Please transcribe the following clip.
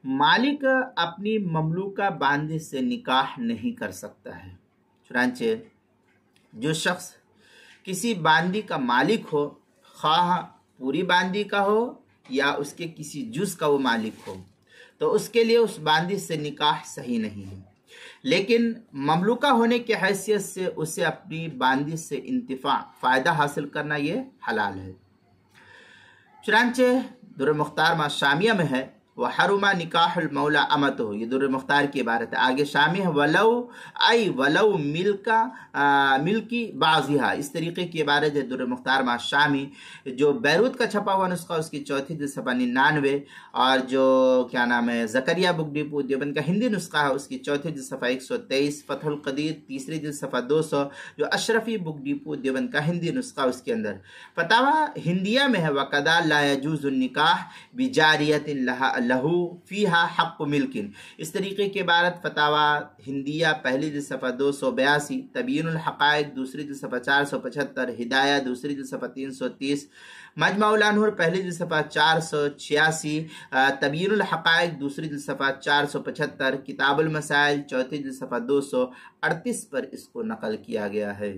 मालिक अपनी ममलूका बांदी से निकाह नहीं कर सकता है। चुनांचे जो शख्स किसी बांदी का मालिक हो, ख्वाह पूरी बांदी का हो या उसके किसी जुज़ का वो मालिक हो, तो उसके लिए उस बांदी से निकाह सही नहीं है। लेकिन ममलूका होने की हैसियत से उसे अपनी बांदी से इंतिफा फ़ायदा हासिल करना ये हलाल है। चुनांचे दुर्र मुख्तार मा शामिया में है वह हरुमा निकाहुल मौला अमत हो, ये दुर्र मुख्तार की इबारत है। आगे शामी है वलऊ मिल्की बाज़िहा, इस तरीके की इबारत है दुर्र मुख्तार मा शामी, जो बैरूत का छपा हुआ नुस्खा उसकी चौथी जिल्द सफ़ा 99, और जो क्या नाम है ज़करिया बुक डिपो देवबंद का हिंदी नुस्खा है उसकी चौथी जिल्द सफ़ा 123, फ़तहुल क़दीर तीसरी जिल्द सफ़ा 200, जो अशरफी बुक डिपो देवबंद का हिंदी नुस्खा उसके अंदर फतावा हिंदिया में है वक़दा ला यजूज़ु निकाह बिजारियतिन लहू फीहा हक़्क़ु मिल्किन, इस तरीके की इबारत फतावा हिंदिया पहली जिल्द सफ़ा 282, तबयीनुल हक़ाइक़ दूसरी जिल्द सफ़ा 475, हिदाया दूसरी जिल्द सफ़ा 330, मजमाउल अनहर पहली जिल्द सफ़ा 486, तबयीनुल हक़ाइक़ दूसरी जिल्द सफ़ा 475, किताबुल मसाइल चौथी जिल्द सफ़ा 238 पर इसको नकल किया गया है।